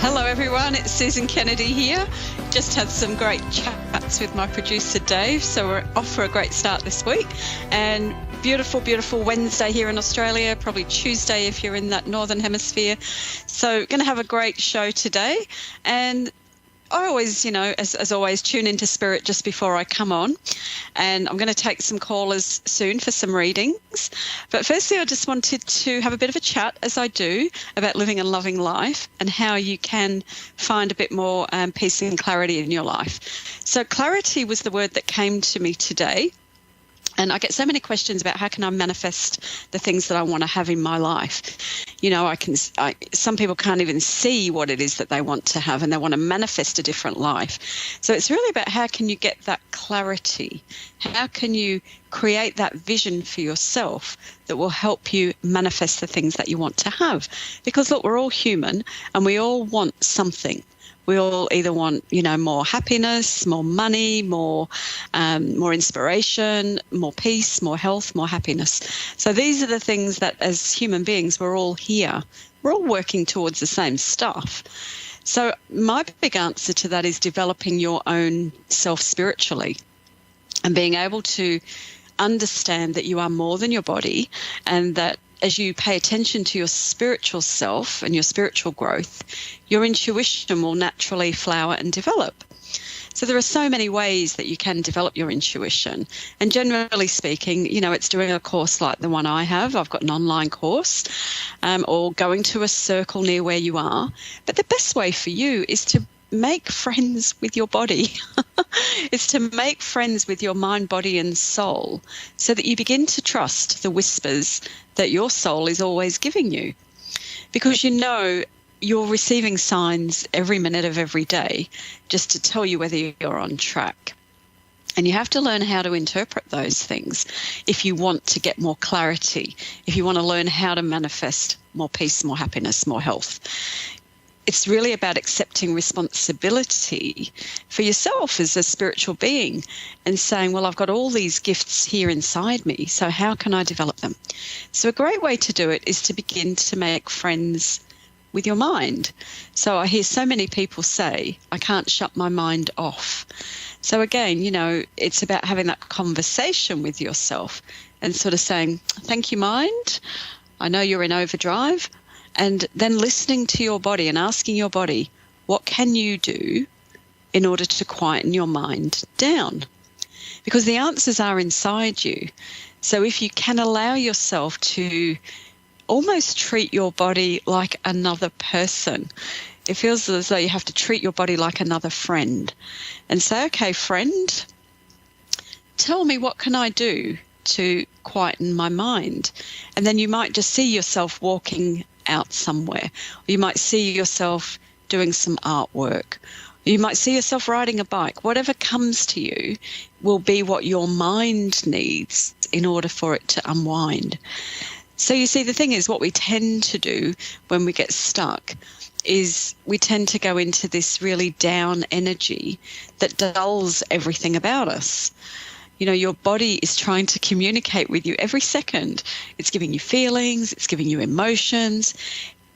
Hello everyone, it's Susan Kennedy here. Just had some great chats with my producer Dave, so we're off for a great start this week. And beautiful, beautiful Wednesday here in Australia, probably Tuesday if you're in that northern hemisphere. So going to have a great show today. And I always, as always, tune into Spirit just before I come on. And I'm going to take some callers soon for some readings. But firstly, I just wanted to have a bit of a chat, as I do, about living a loving life and how you can find a bit more peace and clarity in your life. So clarity was the word that came to me today. And I get so many questions about how can I manifest the things that I want to have in my life. Some people can't even see what it is that they want to have, and they want to manifest a different life. So it's really about how can you get that clarity? How can you create that vision for yourself that will help you manifest the things that you want to have? Because look, we're all human and we all want something. We all either want, more happiness, more money, more inspiration, more peace, more health, more happiness. So these are the things that as human beings, we're all here. We're all working towards the same stuff. So my big answer to that is developing your own self spiritually and being able to understand that you are more than your body, and that as you pay attention to your spiritual self and your spiritual growth, your intuition will naturally flower and develop. So there are so many ways that you can develop your intuition. And generally speaking, it's doing a course like the one I have. I've got an online course, or going to a circle near where you are. But the best way for you is to make friends with your body. It's to make friends with your mind, body and soul, so that you begin to trust the whispers that your soul is always giving you. Because you're receiving signs every minute of every day just to tell you whether you're on track. And you have to learn how to interpret those things if you want to get more clarity, if you want to learn how to manifest more peace, more happiness, more health. It's really about accepting responsibility for yourself as a spiritual being and saying, well, I've got all these gifts here inside me, so how can I develop them? So a great way to do it is to begin to make friends with your mind. So I hear so many people say, I can't shut my mind off. So again, it's about having that conversation with yourself and sort of saying, thank you, mind. I know you're in overdrive. And then listening to your body and asking your body, what can you do in order to quieten your mind down? Because the answers are inside you. So if you can allow yourself to almost treat your body like another person, it feels as though you have to treat your body like another friend and say, okay, friend, tell me, what can I do to quieten my mind? And then you might just see yourself walking out somewhere. Or you might see yourself doing some artwork. You might see yourself riding a bike. Whatever comes to you will be what your mind needs in order for it to unwind. So you see, the thing is, what we tend to do when we get stuck is we tend to go into this really down energy that dulls everything about us. Your body is trying to communicate with you every second. It's giving you feelings, it's giving you emotions.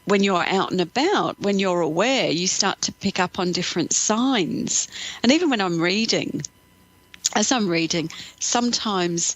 When you're out and about, when you're aware, you start to pick up on different signs. And even when as I'm reading, sometimes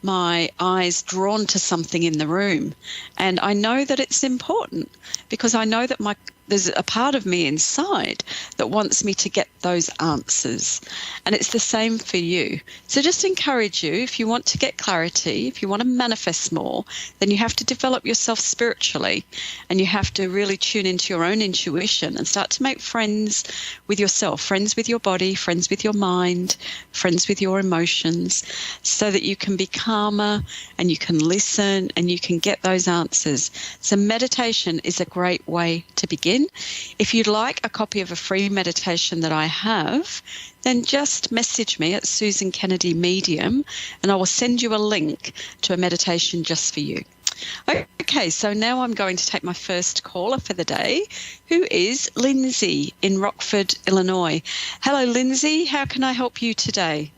my eyes drawn to something in the room. And I know that it's important because I know that there's a part of me inside that wants me to get those answers. And it's the same for you. So just encourage you, if you want to get clarity, if you want to manifest more, then you have to develop yourself spiritually, and you have to really tune into your own intuition and start to make friends with yourself, friends with your body, friends with your mind, friends with your emotions, so that you can be calmer and you can listen and you can get those answers. So meditation is a great way to begin. If you'd like a copy of a free meditation that I have, then just message me at Susan Kennedy Medium and I will send you a link to a meditation just for you. Okay, so now I'm going to take my first caller for the day, who is Lindsay in Rockford, Illinois. Hello, Lindsay. How can I help you today?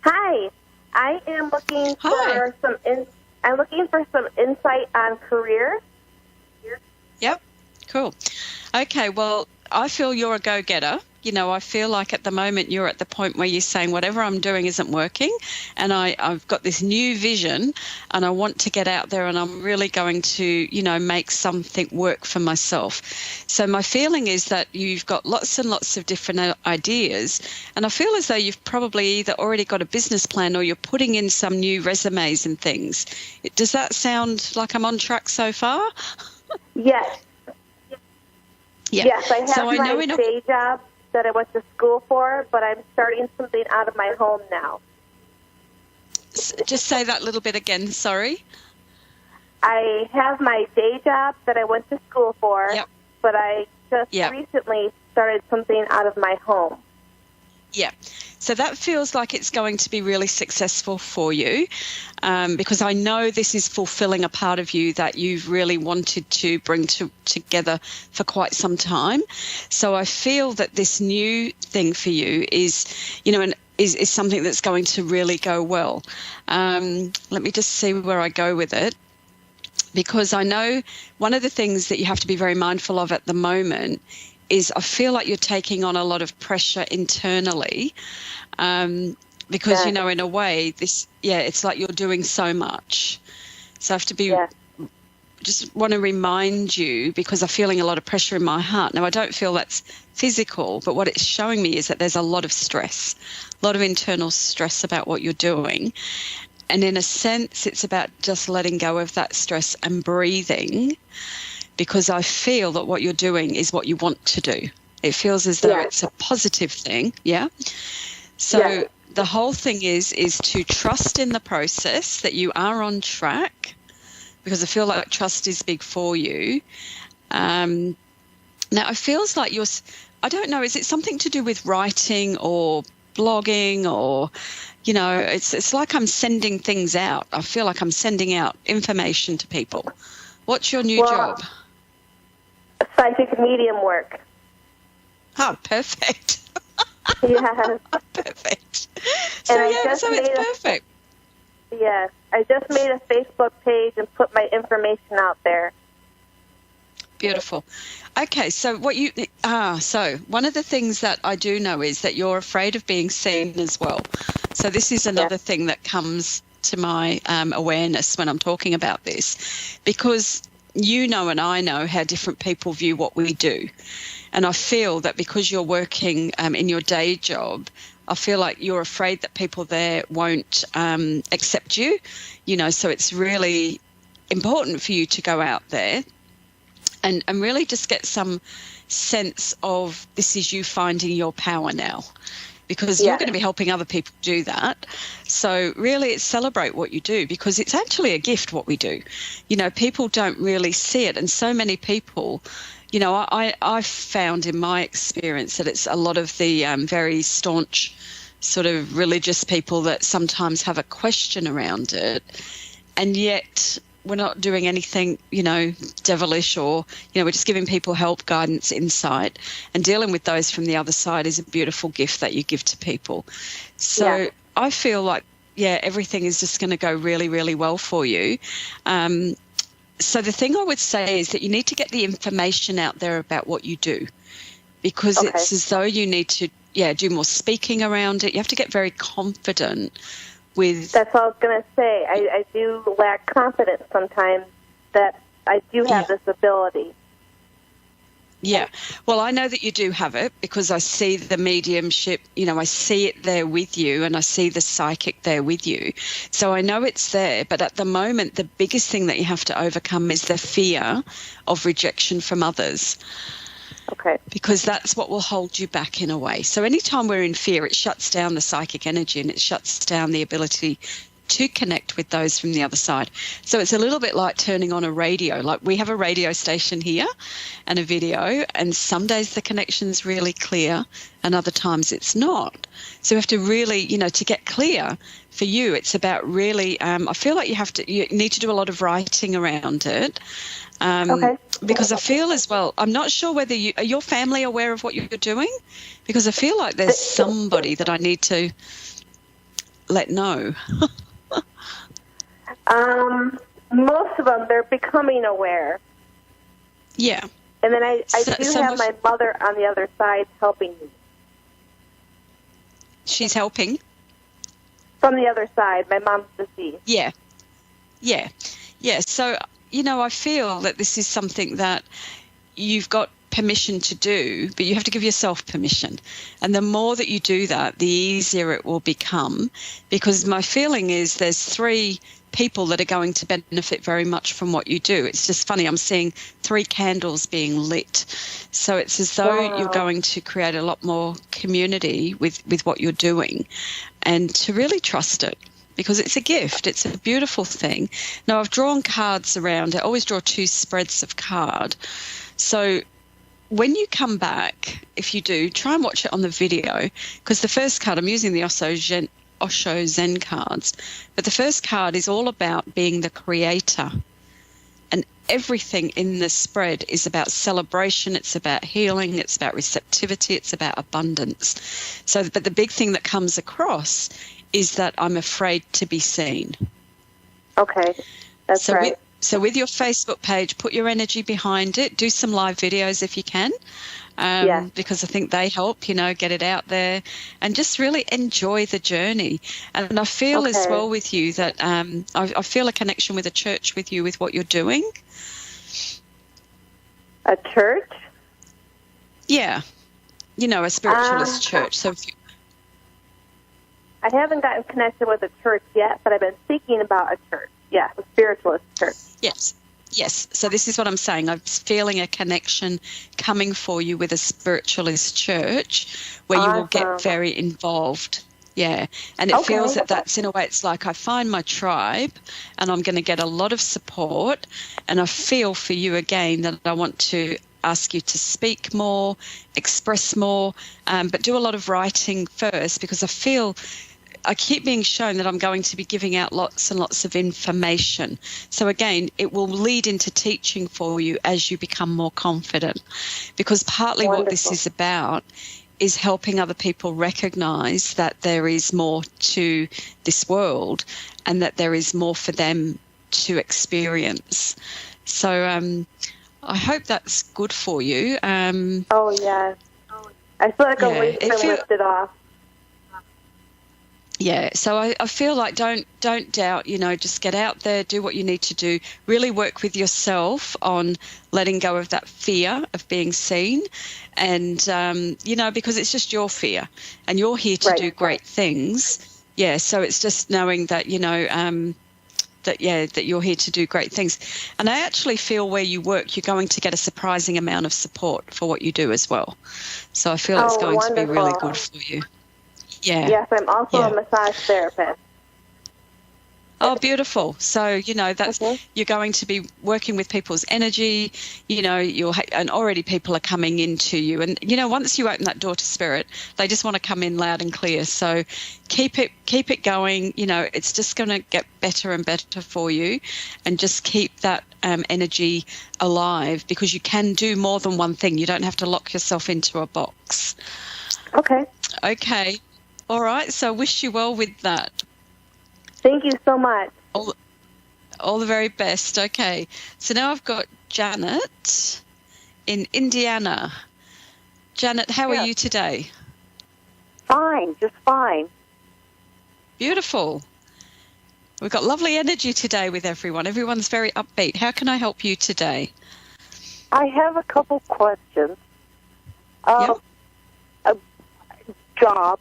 Hi. I am looking for some insight on career. Yep. cool. Okay, well, I feel you're a go-getter. You know, I feel like at the moment you're at the point where you're saying whatever I'm doing isn't working, and I've got this new vision and I want to get out there and I'm really going to, you know, make something work for myself. So my feeling is that you've got lots and lots of different ideas, and I feel as though you've probably either already got a business plan or you're putting in some new resumes and things. Does that sound like I'm on track so far? Yes. Yeah. Yes, I have my day job that I went to school for, but I'm starting something out of my home now. Just say that little bit again, sorry. I have my day job that I went to school for, but I just recently started something out of my home. Yeah. So that feels like it's going to be really successful for you, because I know this is fulfilling a part of you that you've really wanted to bring together for quite some time. So I feel that this new thing for you is, you know, is something that's going to really go well. Let me just see where I go with it, because I know one of the things that you have to be very mindful of at the moment is I feel like you're taking on a lot of pressure internally, because, you know, in a way, it's like you're doing so much. So I have to be, just want to remind you, because I'm feeling a lot of pressure in my heart. Now, I don't feel that's physical, but what it's showing me is that there's a lot of stress, a lot of internal stress about what you're doing. And in a sense, it's about just letting go of that stress and breathing, because I feel that what you're doing is what you want to do. It feels as though it's a positive thing, So the whole thing is to trust in the process, that you are on track, because I feel like trust is big for you. Now, it feels like I don't know, is it something to do with writing or blogging, or, you know, it's like I'm sending things out. I feel like I'm sending out information to people. What's your new job? Psychic medium work. Oh, perfect. Yes. Perfect. So it's perfect. Yes. I just made a Facebook page and put my information out there. Beautiful. Okay, so so one of the things that I do know is that you're afraid of being seen as well. So this is another thing that comes to my awareness when I'm talking about this, because you know and I know how different people view what we do. And I feel that because you're working in your day job, I feel like you're afraid that people there won't accept you, you know, so it's really important for you to go out there and really just get some sense of this is you finding your power now, because you're going to be helping other people do that. So really it's celebrate what you do, because it's actually a gift what we do. You know, people don't really see it. And so many people, you know, I've found in my experience that it's a lot of the very staunch sort of religious people that sometimes have a question around it. And yet we're not doing anything, you know, devilish, or, you know, we're just giving people help, guidance, insight, and dealing with those from the other side is a beautiful gift that you give to people. So I feel like, everything is just going to go really, really well for you. So the thing I would say is that you need to get the information out there about what you do, because it's as though you need to, do more speaking around it. You have to get very confident with... That's what I was going to say. I do lack confidence sometimes that I do have this ability. Yeah. Well, I know that you do have it, because I see the mediumship, you know, I see it there with you, and I see the psychic there with you. So I know it's there. But at the moment, the biggest thing that you have to overcome is the fear of rejection from others. Okay. Because that's what will hold you back in a way. So anytime we're in fear, it shuts down the psychic energy, and it shuts down the ability to connect with those from the other side. So it's a little bit like turning on a radio. Like, we have a radio station here and a video, and some days the connection's really clear and other times it's not. So you have to really, you know, to get clear for you, it's about really, I feel like you need to do a lot of writing around it. Because I feel as well, I'm not sure whether are your family aware of what you're doing? Because I feel like there's somebody that I need to let know. Most of them, they're becoming aware. Yeah. And then I do have my mother on the other side helping me. She's helping? From the other side. My mom's deceased. Yeah. So, I feel that this is something that you've got permission to do, but you have to give yourself permission. And the more that you do that, the easier it will become, because my feeling is there's 3 people that are going to benefit very much from what you do. It's just funny, I'm seeing 3 candles being lit. So it's as though you're going to create a lot more community with what you're doing, and to really trust it, because it's a gift. It's a beautiful thing. Now, I've drawn cards around. I always draw 2 spreads of card. So when you come back, if you do, try and watch it on the video, because the first card, I'm using the Osho Zen cards, but the first card is all about being the creator. And everything in the spread is about celebration, it's about healing, it's about receptivity, it's about abundance. But the big thing that comes across is that I'm afraid to be seen. Okay, that's right. So with your Facebook page, put your energy behind it. Do some live videos if you can, because I think they help, get it out there, and just really enjoy the journey. And I feel as well with you that I feel a connection with a church with you with what you're doing. A church? Yeah. A spiritualist church. So I haven't gotten connected with a church yet, but I've been thinking about a church. Yeah, a spiritualist church. Yes. So this is what I'm saying. I'm feeling a connection coming for you with a spiritualist church where you will get very involved. Yeah. And it feels that's, in a way, it's like I find my tribe and I'm going to get a lot of support. And I feel for you again that I want to ask you to speak more, express more, but do a lot of writing first, because I keep being shown that I'm going to be giving out lots and lots of information. So again, it will lead into teaching for you as you become more confident, because partly what this is about is helping other people recognize that there is more to this world and that there is more for them to experience. So I hope that's good for you. I feel like a weight's been lifted off. Yeah, so I feel like don't doubt, just get out there, do what you need to do, really work with yourself on letting go of that fear of being seen, and, because it's just your fear and you're here to do great things. Yeah, so it's just knowing that, that you're here to do great things. And I actually feel where you work, you're going to get a surprising amount of support for what you do as well. So I feel it's going to be really good for you. Yeah. Yes, I'm also a massage therapist. Oh, beautiful. So, that's you're going to be working with people's energy, and already people are coming into you. And, once you open that door to spirit, they just want to come in loud and clear. So keep it going. It's just going to get better and better for you, and just keep that energy alive, because you can do more than one thing. You don't have to lock yourself into a box. Okay. All right. So I wish you well with that. Thank you so much. All the very best. Okay. So now I've got Janet in Indiana. Janet, how are you today? Fine, just fine. Beautiful. We've got lovely energy today with everyone. Everyone's very upbeat. How can I help you today? I have a couple questions. A job.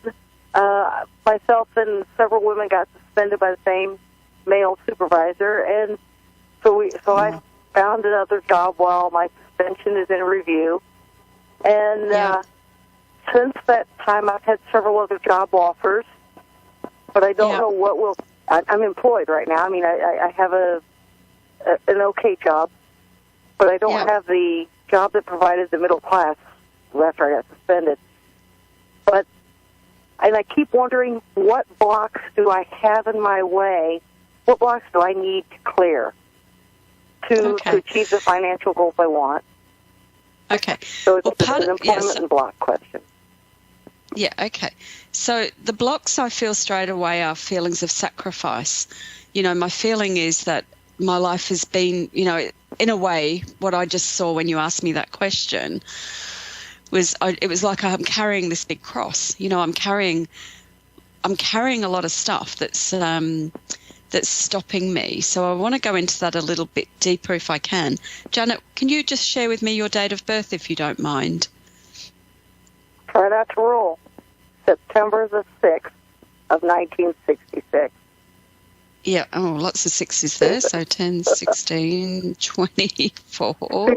Myself and several women got suspended by the same male supervisor, and so I found another job while my suspension is in review. And since that time, I've had several other job offers, but I don't know what will. I'm employed right now. I mean, I have an okay job, but I don't have the job that provided the middle class after I got suspended. And I keep wondering, what blocks do I have in my way? What blocks do I need to clear to achieve the financial goals I want? Okay. So it's an employment and block question. Yeah, okay. So the blocks I feel straight away are feelings of sacrifice. My feeling is that my life has been, in a way, what I just saw when you asked me that question was, it was like I'm carrying this big cross. You know, I'm carrying a lot of stuff that's stopping me. So I want to go into that a little bit deeper if I can. Janet, can you just share with me your date of birth if you don't mind? Try not to roll. September the 6th of 1966. Yeah, lots of sixes there. So 10, 16, 24,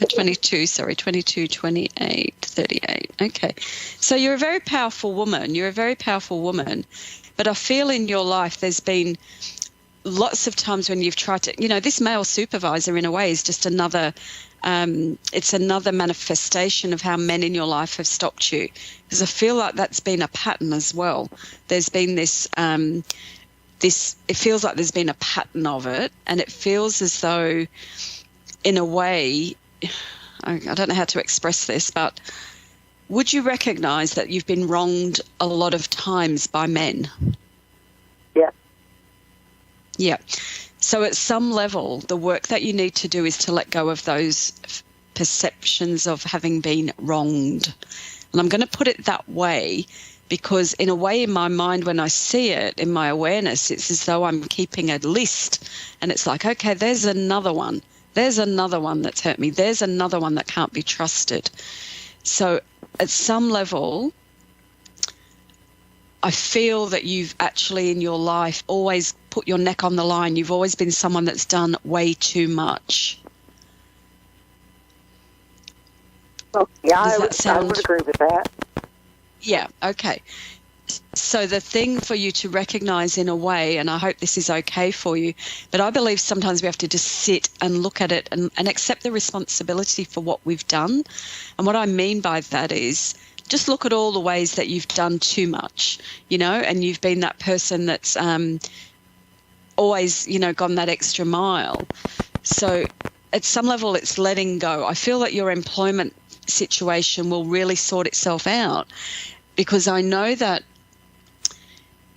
22, 28, 38. Okay. So you're a very powerful woman. But I feel in your life there's been lots of times when you've tried to, this male supervisor in a way is just another, it's another manifestation of how men in your life have stopped you. Because I feel like that's been a pattern as well. There's been this, it feels like there's been a pattern of it, and it feels as though, in a way, I don't know how to express this, but would you recognise that you've been wronged a lot of times by men? Yeah. Yeah. So at some level, the work that you need to do is to let go of those perceptions of having been wronged. And I'm going to put it that way because in a way, in my mind, when I see it, in my awareness, it's as though I'm keeping a list. And it's like, okay, there's another one. There's another one that's hurt me. There's another one that can't be trusted. So at some level, I feel that you've actually in your life always put your neck on the line. You've always been someone that's done way too much. Oh, yeah, I would agree with that. Yeah, okay. So the thing for you to recognise in a way, and I hope this is okay for you, but I believe sometimes we have to just sit and look at it and accept the responsibility for what we've done. And what I mean by that is just look at all the ways that you've done too much, and you've been that person that's always, gone that extra mile. So at some level it's letting go. I feel that your employment situation will really sort itself out because I know that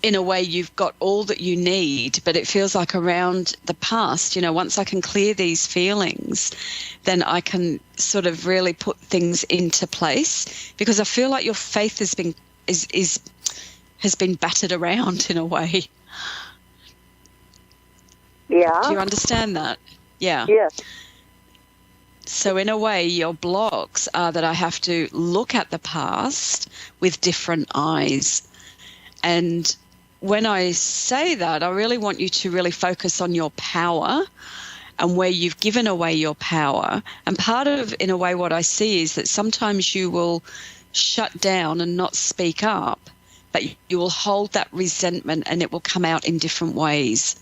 in a way you've got all that you need, but it feels like around the past, once I can clear these feelings, then I can sort of really put things into place because I feel like your faith has been battered around in a way. Yeah. Do you understand that? Yeah. Yes. So in a way, your blocks are that I have to look at the past with different eyes. And when I say that, I really want you to really focus on your power and where you've given away your power. And part of, in a way, what I see is that sometimes you will shut down and not speak up, but you will hold that resentment and it will come out in different ways.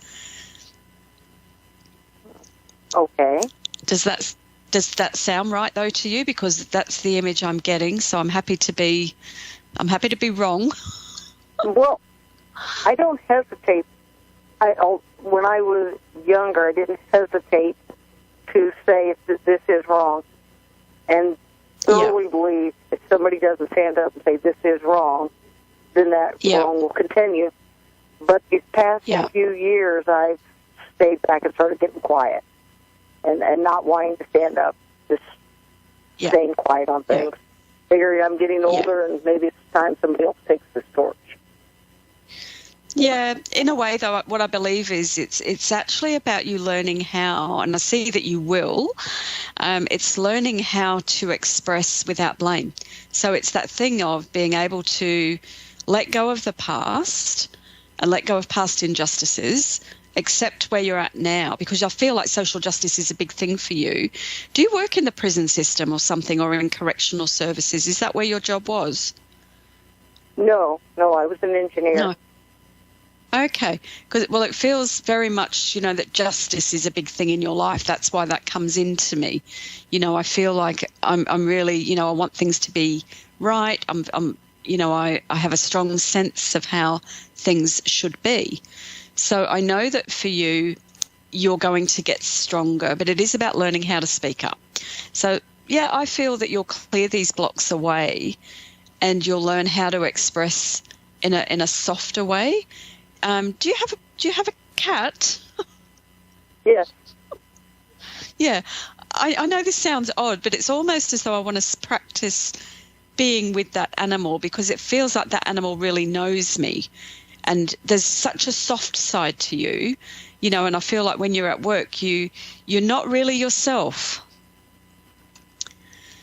Okay. Does that sound right though to you? Because that's the image I'm getting. So I'm happy to be wrong. Well, I don't hesitate. When I was younger, I didn't hesitate to say that this is wrong, and thoroughly believe if somebody doesn't stand up and say this is wrong, then that wrong will continue. But these past few years, I've stayed back and started getting quiet. And not wanting to stand up, just staying quiet on things. Figuring I'm getting older and maybe it's time somebody else takes this torch. Yeah, in a way, though, what I believe is it's actually about you learning how, and I see that you will, it's learning how to express without blame. So it's that thing of being able to let go of the past and let go of past injustices, accept where you're at now, because I feel like social justice is a big thing for you. Do you work in the prison system or something, or in correctional services? Is that where your job was? No, I was an engineer. No. Okay, because it feels very much, that justice is a big thing in your life. That's why that comes into me. I feel like I'm really, I want things to be right. I have a strong sense of how things should be. So I know that for you, you're going to get stronger, but it is about learning how to speak up. So, I feel that you'll clear these blocks away and you'll learn how to express in a softer way. Do you have a cat? Yes. Yeah. I know this sounds odd, but it's almost as though I want to practice being with that animal, because it feels like that animal really knows me. And there's such a soft side to you, you know, and I feel like when you're at work, you're not really yourself.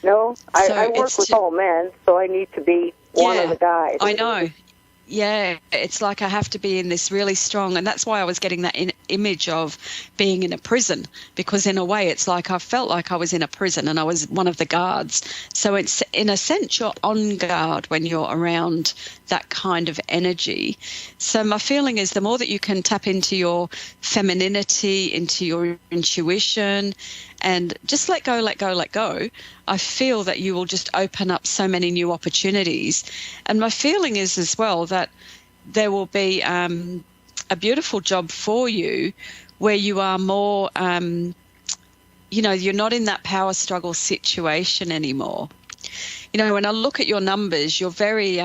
No, I work with all men, so I need to be one of the guys. I know. Yeah, it's like I have to be in this really strong, and that's why I was getting that image of being in a prison, because in a way it's like I felt like I was in a prison and I was one of the guards. So it's, in a sense, you're on guard when you're around that kind of energy. So my feeling is the more that you can tap into your femininity, into your intuition, and just let go, I feel that you will just open up so many new opportunities. And my feeling is as well that there will be a beautiful job for you where you are more, you know, you're not in that power struggle situation anymore. You know, when I look at your numbers, you're very,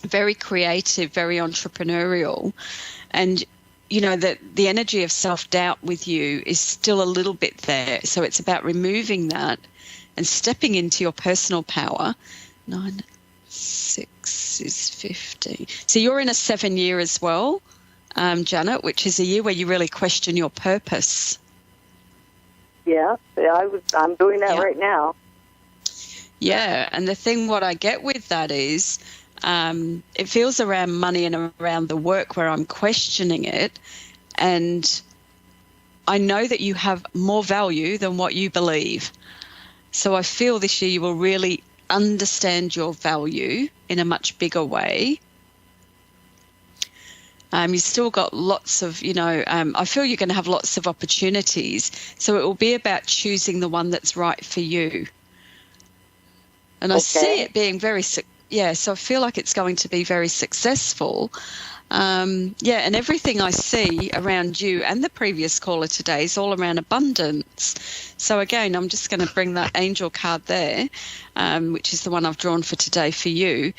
very creative, very entrepreneurial, and you know, that the energy of self-doubt with you is still a little bit there. So it's about removing that and stepping into your personal power. 9, 6 is 50. So you're in a 7 year as well, Janet, which is a year where you really question your purpose. Yeah, I'm doing that right now. Yeah, and the thing what I get with that is, it feels around money and around the work where I'm questioning it, and I know that you have more value than what you believe. So I feel this year you will really understand your value in a much bigger way. You've still got lots of, you know, I feel you're going to have lots of opportunities. So it will be about choosing the one that's right for you. And I see it being so I feel like it's going to be very successful. And everything I see around you and the previous caller today is all around abundance. So again, I'm just going to bring that angel card there, which is the one I've drawn for today for you,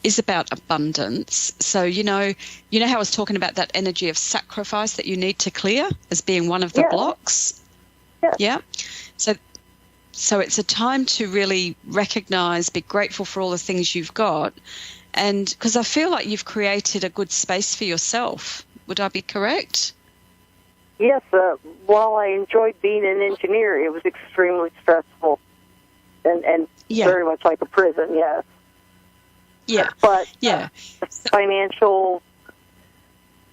is about abundance. So, you know how I was talking about that energy of sacrifice that you need to clear as being one of the blocks? Yeah. So it's a time to really recognise, be grateful for all the things you've got. And because I feel like you've created a good space for yourself. Would I be correct? Yes. While I enjoyed being an engineer, it was extremely stressful and very much like a prison, yes. Yeah. But financial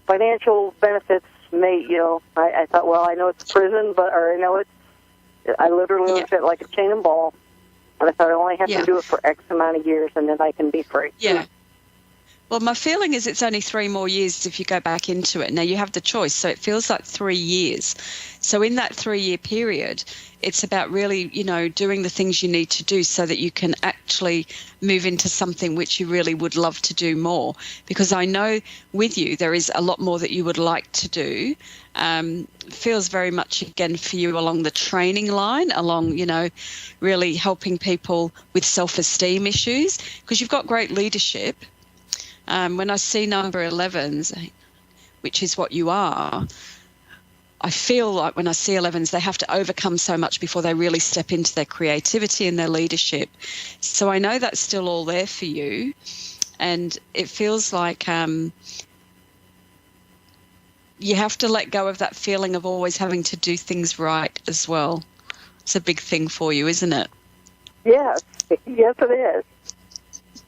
benefits may, I thought, well, I know it's a prison, I literally looked at it like a chain and ball, and I thought I only have to do it for X amount of years, and then I can be free. Yeah. Well, my feeling is it's only 3 more years if you go back into it. Now, you have the choice, so it feels like 3 years. So in that 3-year period, it's about really, doing the things you need to do so that you can actually move into something which you really would love to do more. Because I know with you there is a lot more that you would like to do. Feels very much, again, for you along the training line, along, really helping people with self-esteem issues, because you've got great leadership. When I see number 11s, which is what you are, I feel like when I see 11s, they have to overcome so much before they really step into their creativity and their leadership. So I know that's still all there for you. And it feels like you have to let go of that feeling of always having to do things right as well. It's a big thing for you, isn't it? Yes. Yes, it is.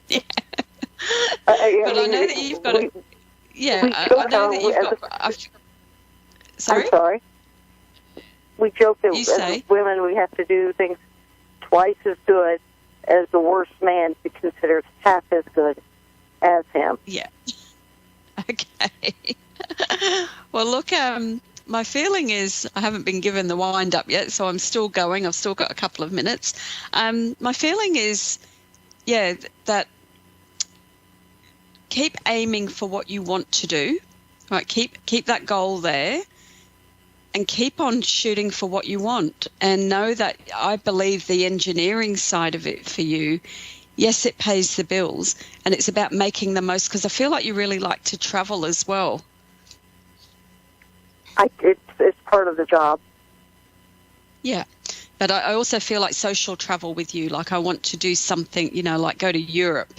Yeah. But I know that you've got I know that you've got... Sorry? I'm sorry. We joke that as women we have to do things twice as good as the worst man to be considered half as good as him. Yeah. Okay. Well, look, my feeling is I haven't been given the wind up yet, so I'm still going. I've still got a couple of minutes. My feeling is, that keep aiming for what you want to do. Right, keep that goal there, and keep on shooting for what you want. And know that I believe the engineering side of it for you, yes, it pays the bills, and it's about making the most, because I feel like you really like to travel as well. It's part of the job. Yeah. But I also feel like social travel with you, like I want to do something, like go to Europe.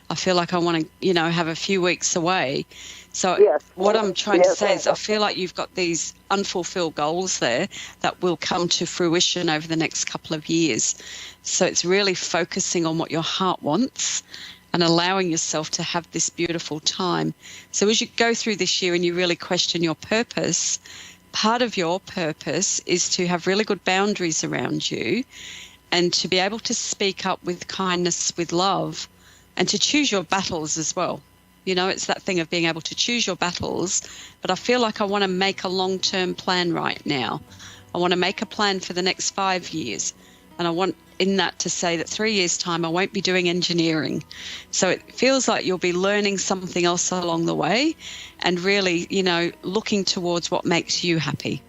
I feel like I want to, have a few weeks away. So what I'm trying to say is I feel like you've got these unfulfilled goals there that will come to fruition over the next couple of years. So it's really focusing on what your heart wants and allowing yourself to have this beautiful time. So as you go through this year and you really question your purpose, part of your purpose is to have really good boundaries around you and to be able to speak up with kindness, with love, and to choose your battles as well. It's that thing of being able to choose your battles, but I feel like I want to make a long-term plan right now. I want to make a plan for the next 5 years, and I want in that to say that 3 years' time I won't be doing engineering. So it feels like you'll be learning something else along the way and really, looking towards what makes you happy.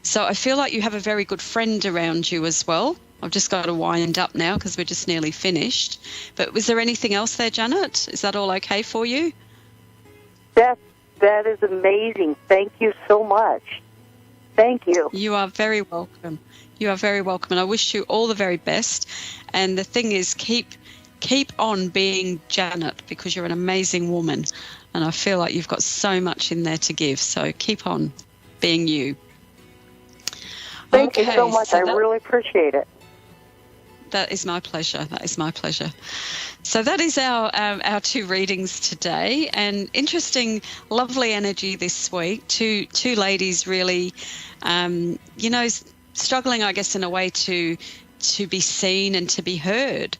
So I feel like you have a very good friend around you as well. I've just got to wind up now because we're just nearly finished. But was there anything else there, Janet? Is that all okay for you? That is amazing. Thank you so much. Thank you. You are very welcome. You are very welcome. And I wish you all the very best. And the thing is, keep on being Janet, because you're an amazing woman. And I feel like you've got so much in there to give. So keep on being you. Thank you so much. I really appreciate it. That is my pleasure. That is my pleasure. So that is our 2 readings today, and interesting, lovely energy this week. Two ladies really, struggling, I guess, in a way to be seen and to be heard.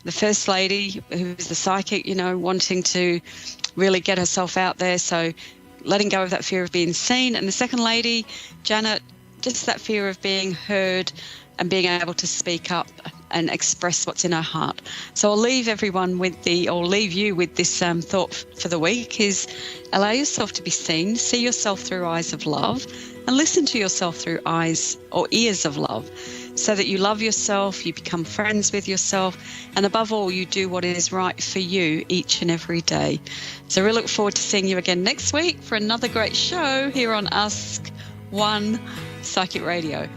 The first lady, who's the psychic, wanting to really get herself out there, so letting go of that fear of being seen. And the second lady, Janet, just that fear of being heard and being able to speak up and express what's in her heart. So I'll leave you with this thought for the week is allow yourself to be seen, see yourself through eyes of love, and listen to yourself through eyes or ears of love, so that you love yourself, you become friends with yourself, and above all, you do what is right for you each and every day. So we look forward to seeing you again next week for another great show here on Ask One Psychic Radio.